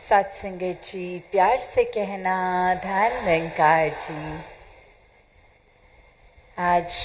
सत्संगत जी, प्यार से कहना धन निरंकार जी। आज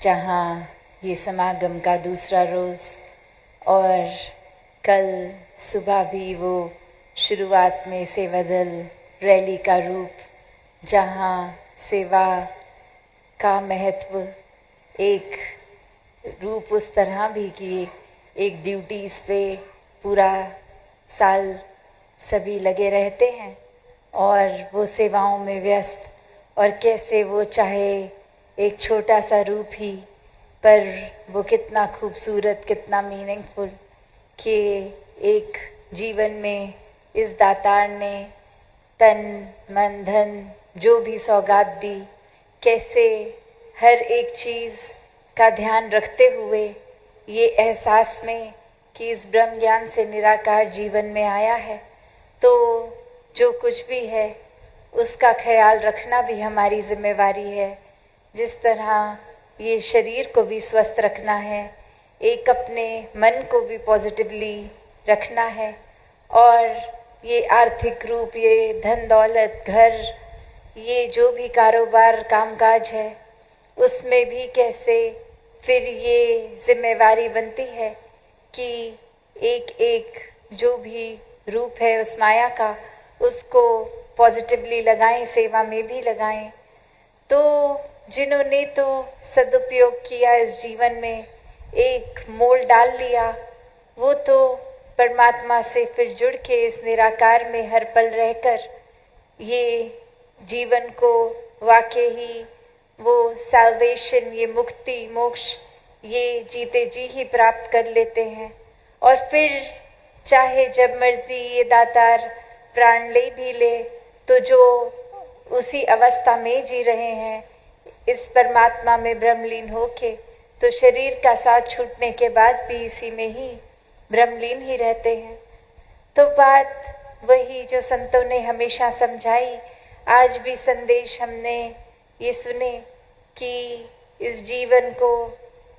जहाँ ये समागम का दूसरा रोज़ और कल सुबह भी वो शुरुआत में सेवा दल रैली का रूप, जहाँ सेवा का महत्व एक रूप उस तरह भी किए, एक ड्यूटीज़ पे पूरा साल सभी लगे रहते हैं और वो सेवाओं में व्यस्त, और कैसे वो चाहे एक छोटा सा रूप ही, पर वो कितना खूबसूरत, कितना मीनिंगफुल कि एक जीवन में इस दातार ने तन मन धन जो भी सौगात दी, कैसे हर एक चीज़ का ध्यान रखते हुए ये एहसास में कि इस ब्रह्म ज्ञान से निराकार जीवन में आया है, तो जो कुछ भी है उसका ख्याल रखना भी हमारी जिम्मेवारी है। जिस तरह ये शरीर को भी स्वस्थ रखना है, एक अपने मन को भी पॉजिटिवली रखना है, और ये आर्थिक रूप, ये धन दौलत, घर, ये जो भी कारोबार कामकाज है, उसमें भी कैसे फिर ये जिम्मेवारी बनती है कि एक एक जो भी रूप है उस माया का, उसको पॉजिटिवली लगाएं, सेवा में भी लगाएं। तो जिन्होंने तो सदुपयोग किया, इस जीवन में एक मोल डाल लिया, वो तो परमात्मा से फिर जुड़ के इस निराकार में हर पल रहकर ये जीवन को वाकई ही वो सैल्वेशन, ये मुक्ति मोक्ष, ये जीते जी ही प्राप्त कर लेते हैं। और फिर चाहे जब मर्जी ये दातार प्राण ले भी ले, तो जो उसी अवस्था में जी रहे हैं इस परमात्मा में ब्रह्मलीन होके, तो शरीर का साथ छूटने के बाद भी इसी में ही ब्रह्मलीन ही रहते हैं। तो बात वही जो संतों ने हमेशा समझाई, आज भी संदेश हमने ये सुने कि इस जीवन को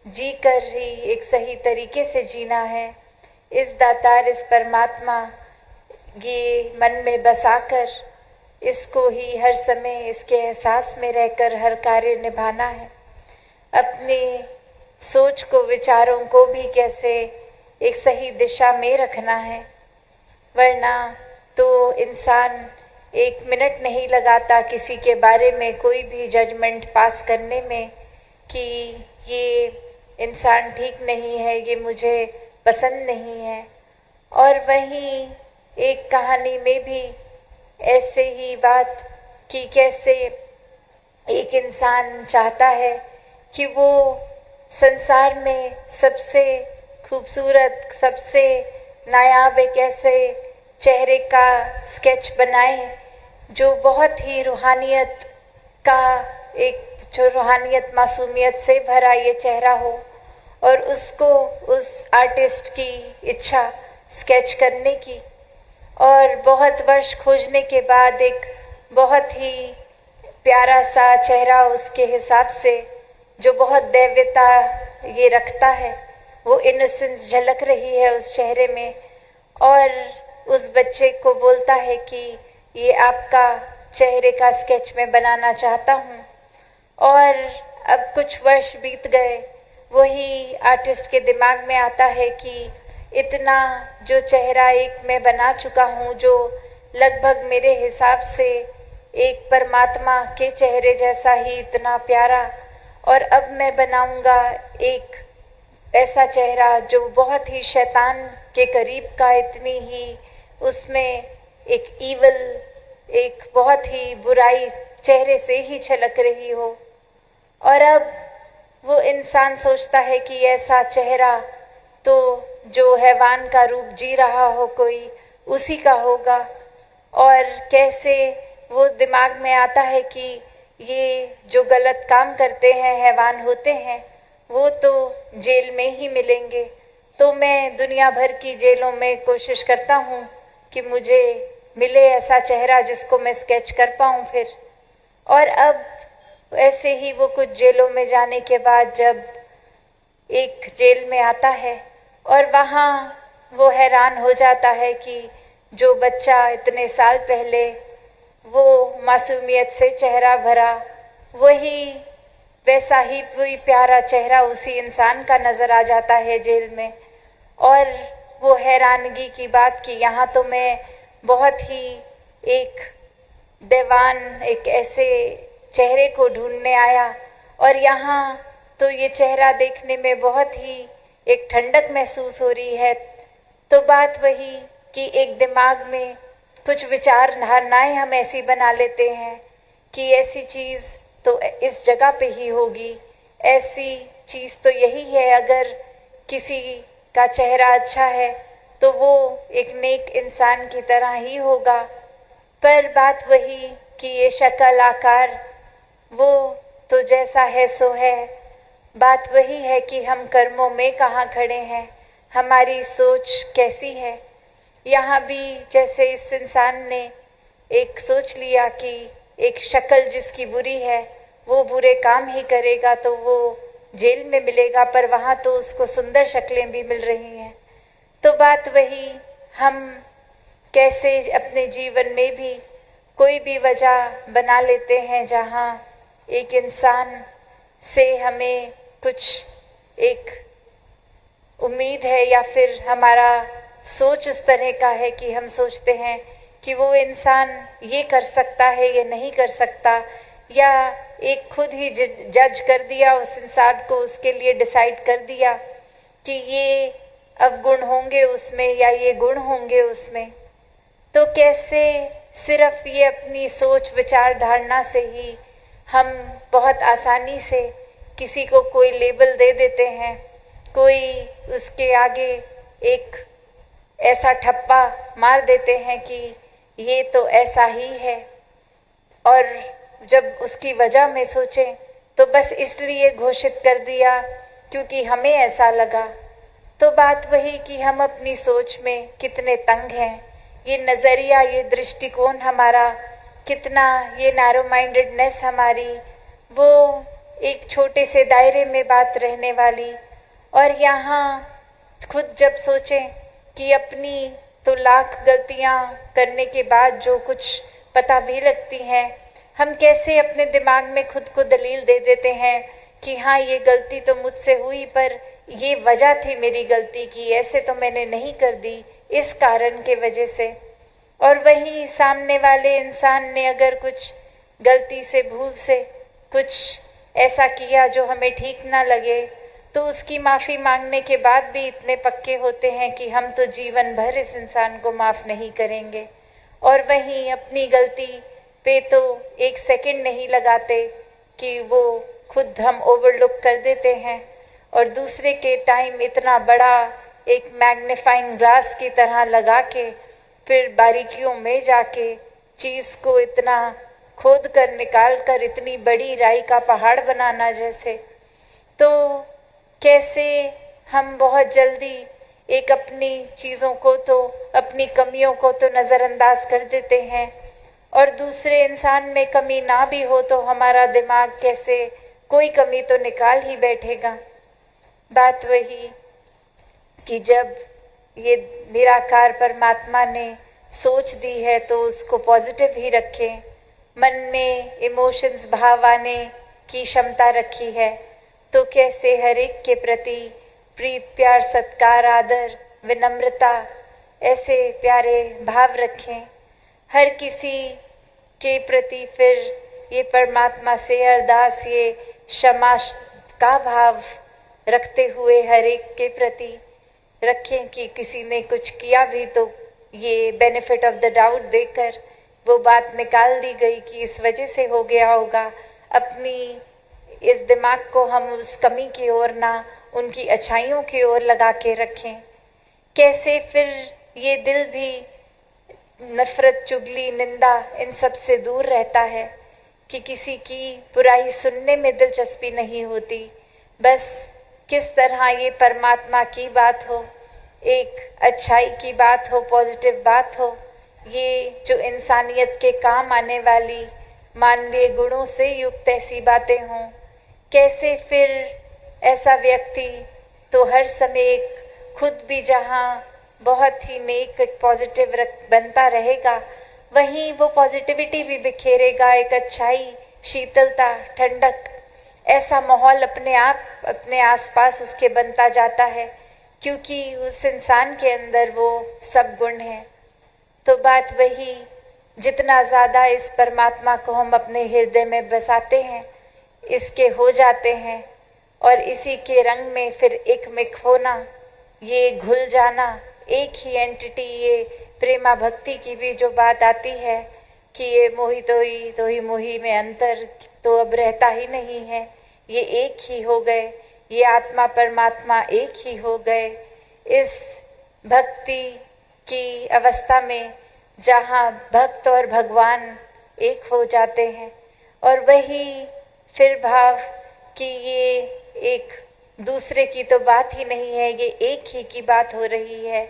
जी कर ही एक सही तरीके से जीना है। इस दातार, इस परमात्मा ये मन में बसाकर इसको ही हर समय इसके एहसास में रहकर हर कार्य निभाना है। अपने सोच को, विचारों को भी कैसे एक सही दिशा में रखना है, वरना तो इंसान एक मिनट नहीं लगाता किसी के बारे में कोई भी जजमेंट पास करने में कि ये इंसान ठीक नहीं है, ये मुझे पसंद नहीं है। और वहीं एक कहानी में भी ऐसे ही बात कि कैसे एक इंसान चाहता है कि वो संसार में सबसे खूबसूरत, सबसे नायाब एक ऐसे चेहरे का स्केच बनाए जो बहुत ही रूहानियत का, एक जो रूहानियत मासूमियत से भरा ये चेहरा हो, और उसको उस आर्टिस्ट की इच्छा स्केच करने की, और बहुत वर्ष खोजने के बाद एक बहुत ही प्यारा सा चेहरा उसके हिसाब से, जो बहुत दैव्यता ये रखता है, वो इनोसेंस झलक रही है उस चेहरे में, और उस बच्चे को बोलता है कि ये आपका चेहरे का स्केच मैं बनाना चाहता हूँ। और अब कुछ वर्ष बीत गए, वही आर्टिस्ट के दिमाग में आता है कि इतना जो चेहरा एक मैं बना चुका हूँ, जो लगभग मेरे हिसाब से एक परमात्मा के चेहरे जैसा ही इतना प्यारा, और अब मैं बनाऊंगा एक ऐसा चेहरा जो बहुत ही शैतान के करीब का, इतनी ही उसमें एक ईवल, एक बहुत ही बुराई चेहरे से ही छलक रही हो। और अब वो इंसान सोचता है कि ऐसा चेहरा तो जो हैवान का रूप जी रहा हो कोई, उसी का होगा। और कैसे वो दिमाग में आता है कि ये जो गलत काम करते हैं, हैवान होते हैं, वो तो जेल में ही मिलेंगे। तो मैं दुनिया भर की जेलों में कोशिश करता हूँ कि मुझे मिले ऐसा चेहरा जिसको मैं स्केच कर पाऊँ फिर। और अब ऐसे ही वो कुछ जेलों में जाने के बाद जब एक जेल में आता है, और वहाँ वो हैरान हो जाता है कि जो बच्चा इतने साल पहले वो मासूमियत से चेहरा भरा, वही वैसा ही वही प्यारा चेहरा उसी इंसान का नज़र आ जाता है जेल में। और वो हैरानगी की बात कि यहाँ तो मैं बहुत ही एक दीवान, एक ऐसे चेहरे को ढूंढने आया, और यहाँ तो ये चेहरा देखने में बहुत ही एक ठंडक महसूस हो रही है। तो बात वही कि एक दिमाग में कुछ विचार धारणाएं हम ऐसी बना लेते हैं कि ऐसी चीज़ तो इस जगह पे ही होगी, ऐसी चीज़ तो यही है, अगर किसी का चेहरा अच्छा है तो वो एक नेक इंसान की तरह ही होगा। पर बात वही कि ये शक्ल आकार वो तो जैसा है सो है। बात वही है कि हम कर्मों में कहाँ खड़े हैं, हमारी सोच कैसी है। यहाँ भी जैसे इस इंसान ने एक सोच लिया कि एक शक्ल जिसकी बुरी है वो बुरे काम ही करेगा तो वो जेल में मिलेगा, पर वहाँ तो उसको सुंदर शक्लें भी मिल रही हैं। तो बात वही, हम कैसे अपने जीवन में भी कोई भी वजह बना लेते हैं जहाँ एक इंसान से हमें कुछ एक उम्मीद है, या फिर हमारा सोच उस तरह का है कि हम सोचते हैं कि वो इंसान ये कर सकता है, ये नहीं कर सकता, या एक खुद ही जज कर दिया उस इंसान को, उसके लिए डिसाइड कर दिया कि ये अवगुण होंगे उसमें या ये गुण होंगे उसमें। तो कैसे सिर्फ ये अपनी सोच विचार धारणा से ही हम बहुत आसानी से किसी को कोई लेबल दे देते हैं, कोई उसके आगे एक ऐसा ठप्पा मार देते हैं कि ये तो ऐसा ही है। और जब उसकी वजह में सोचें तो बस इसलिए घोषित कर दिया क्योंकि हमें ऐसा लगा। तो बात वही कि हम अपनी सोच में कितने तंग हैं, ये नज़रिया, ये दृष्टिकोण हमारा कितना, ये नैरो माइंडेडनेस हमारी, वो एक छोटे से दायरे में बात रहने वाली। और यहाँ खुद जब सोचें कि अपनी तो लाख गलतियाँ करने के बाद जो कुछ पता भी लगती हैं, हम कैसे अपने दिमाग में खुद को दलील दे देते हैं कि हाँ ये गलती तो मुझसे हुई, पर ये वजह थी मेरी गलती की, ऐसे तो मैंने नहीं कर दी इस कारण के वजह से। और वहीं सामने वाले इंसान ने अगर कुछ गलती से भूल से कुछ ऐसा किया जो हमें ठीक ना लगे, तो उसकी माफ़ी मांगने के बाद भी इतने पक्के होते हैं कि हम तो जीवन भर इस इंसान को माफ़ नहीं करेंगे। और वहीं अपनी गलती पे तो एक सेकंड नहीं लगाते कि वो खुद हम ओवरलुक कर देते हैं, और दूसरे के टाइम इतना बड़ा एक मैग्नीफाइंग ग्लास की तरह लगा के फिर बारीकियों में जाके चीज़ को इतना खोद कर निकाल कर इतनी बड़ी राई का पहाड़ बनाना जैसे। तो कैसे हम बहुत जल्दी एक अपनी चीज़ों को तो, अपनी कमियों को तो नज़रअंदाज कर देते हैं, और दूसरे इंसान में कमी ना भी हो तो हमारा दिमाग कैसे कोई कमी तो निकाल ही बैठेगा। बात वही कि जब ये निराकार परमात्मा ने सोच दी है तो उसको पॉजिटिव ही रखें, मन में इमोशंस भाव आने की क्षमता रखी है, तो कैसे हर एक के प्रति प्रीत प्यार सत्कार आदर विनम्रता ऐसे प्यारे भाव रखें। हर किसी के प्रति फिर ये परमात्मा से अरदास, ये क्षमा का भाव रखते हुए हर एक के प्रति रखें कि किसी ने कुछ किया भी तो ये बेनिफिट ऑफ द डाउट देकर वो बात निकाल दी गई कि इस वजह से हो गया होगा। अपनी इस दिमाग को हम उस कमी की ओर ना उनकी अच्छाइयों की ओर लगा के रखें। कैसे फिर ये दिल भी नफरत चुगली निंदा इन सब से दूर रहता है कि किसी की बुराई सुनने में दिलचस्पी नहीं होती, बस किस तरह ये परमात्मा की बात हो, एक अच्छाई की बात हो, पॉजिटिव बात हो, ये जो इंसानियत के काम आने वाली मानवीय गुणों से युक्त ऐसी बातें हों। कैसे फिर ऐसा व्यक्ति तो हर समय एक खुद भी जहाँ बहुत ही नेक, एक पॉजिटिव बनता रहेगा, वहीं वो पॉजिटिविटी भी बिखेरेगा, एक अच्छाई, शीतलता, ठंडक, ऐसा माहौल अपने आप अपने आसपास उसके बनता जाता है, क्योंकि उस इंसान के अंदर वो सब गुण हैं। तो बात वही, जितना ज़्यादा इस परमात्मा को हम अपने हृदय में बसाते हैं, इसके हो जाते हैं, और इसी के रंग में फिर एकमिक होना, ये घुल जाना, एक ही एंटिटी, ये प्रेमा भक्ति की भी जो बात आती है कि ये मोही तो ही मोही में अंतर तो अब रहता ही नहीं है, ये एक ही हो गए, ये आत्मा परमात्मा एक ही हो गए। इस भक्ति की अवस्था में जहाँ भक्त और भगवान एक हो जाते हैं, और वही फिर भाव कि ये एक दूसरे की तो बात ही नहीं है, ये एक ही की बात हो रही है।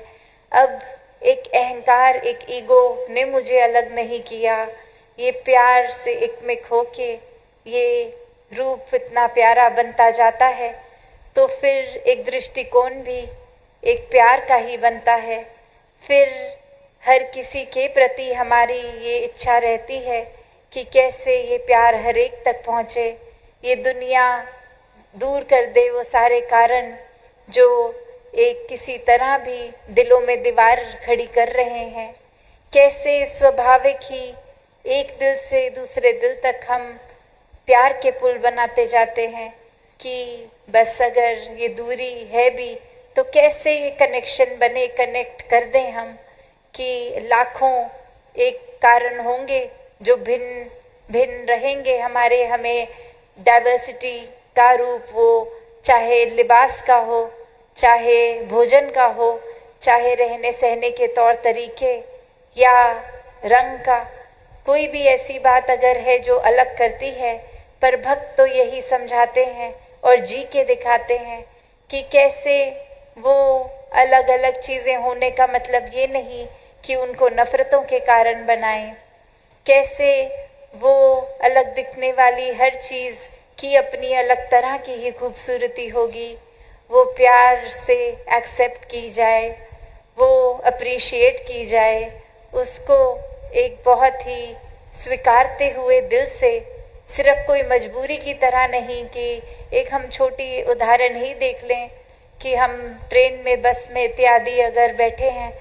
अब एक अहंकार, एक ईगो ने मुझे अलग नहीं किया, ये प्यार से एकमिक होके ये रूप इतना प्यारा बनता जाता है, तो फिर एक दृष्टिकोण भी एक प्यार का ही बनता है। फिर हर किसी के प्रति हमारी ये इच्छा रहती है कि कैसे ये प्यार हर एक तक पहुँचे, ये दुनिया दूर कर दे वो सारे कारण जो एक किसी तरह भी दिलों में दीवार खड़ी कर रहे हैं। कैसे स्वाभाविक ही एक दिल से दूसरे दिल तक हम प्यार के पुल बनाते जाते हैं कि बस अगर ये दूरी है भी तो कैसे ये कनेक्शन बने, कनेक्ट कर दें हम, कि लाखों एक कारण होंगे जो भिन्न भिन्न रहेंगे हमारे, हमें डाइवर्सिटी का रूप, वो चाहे लिबास का हो, चाहे भोजन का हो, चाहे रहने सहने के तौर तरीके या रंग का, कोई भी ऐसी बात अगर है जो अलग करती है, पर भक्त तो यही समझाते हैं और जी के दिखाते हैं कि कैसे वो अलग अलग चीज़ें होने का मतलब ये नहीं कि उनको नफ़रतों के कारण बनाएं, कैसे वो अलग दिखने वाली हर चीज़ की अपनी अलग तरह की ही खूबसूरती होगी, वो प्यार से एक्सेप्ट की जाए, वो अप्रिशिएट की जाए, उसको एक बहुत ही स्वीकारते हुए दिल से, सिर्फ कोई मजबूरी की तरह नहीं। कि एक हम छोटी उदाहरण ही देख लें कि हम ट्रेन में, बस में इत्यादि अगर बैठे हैं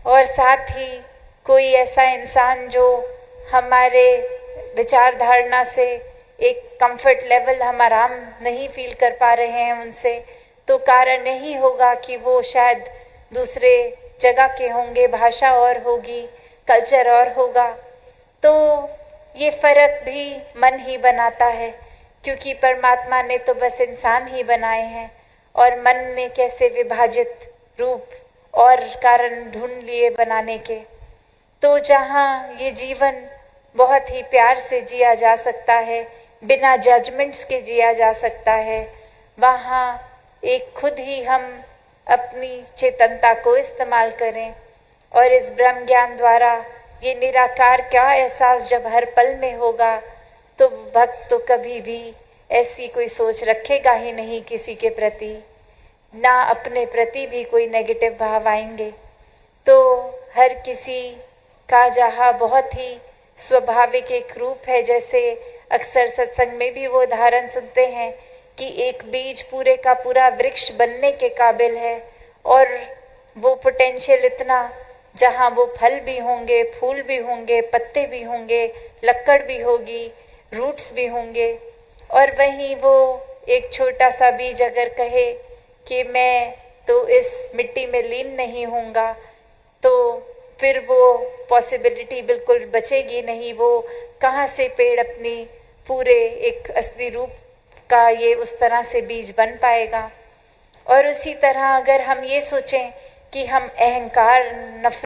और साथ ही कोई ऐसा इंसान जो हमारे विचारधारणा से एक कंफर्ट लेवल, हम आराम नहीं फील कर पा रहे हैं उनसे, तो कारण नहीं होगा कि वो शायद दूसरे जगह के होंगे, भाषा और होगी, कल्चर और होगा। तो ये फ़र्क भी मन ही बनाता है, क्योंकि परमात्मा ने तो बस इंसान ही बनाए हैं, और मन ने कैसे विभाजित रूप और कारण ढूंढ लिए बनाने के। तो जहाँ ये जीवन बहुत ही प्यार से जिया जा सकता है, बिना जजमेंट्स के जिया जा सकता है, वहाँ एक खुद ही हम अपनी चेतनता को इस्तेमाल करें, और इस ब्रह्म ज्ञान द्वारा ये निराकार का एहसास जब हर पल में होगा, तो भक्त तो कभी भी ऐसी कोई सोच रखेगा ही नहीं किसी के प्रति, ना अपने प्रति भी कोई नेगेटिव भाव आएंगे। तो हर किसी का जहाँ बहुत ही स्वाभाविक एक रूप है, जैसे अक्सर सत्संग में भी वो उदाहरण सुनते हैं कि एक बीज पूरे का पूरा वृक्ष बनने के काबिल है, और वो पोटेंशियल इतना, जहाँ वो फल भी होंगे, फूल भी होंगे, पत्ते भी होंगे, लकड़ भी होगी, रूट्स भी होंगे। और वहीं वो एक छोटा सा बीज अगर कहे कि मैं तो इस मिट्टी में लीन नहीं होऊंगा, तो फिर वो पॉसिबिलिटी बिल्कुल बचेगी नहीं। वो कहाँ से पेड़ अपनी पूरे एक असली रूप का ये उस तरह से बीज बन पाएगा। और उसी तरह अगर हम ये सोचें कि हम अहंकार, नफरत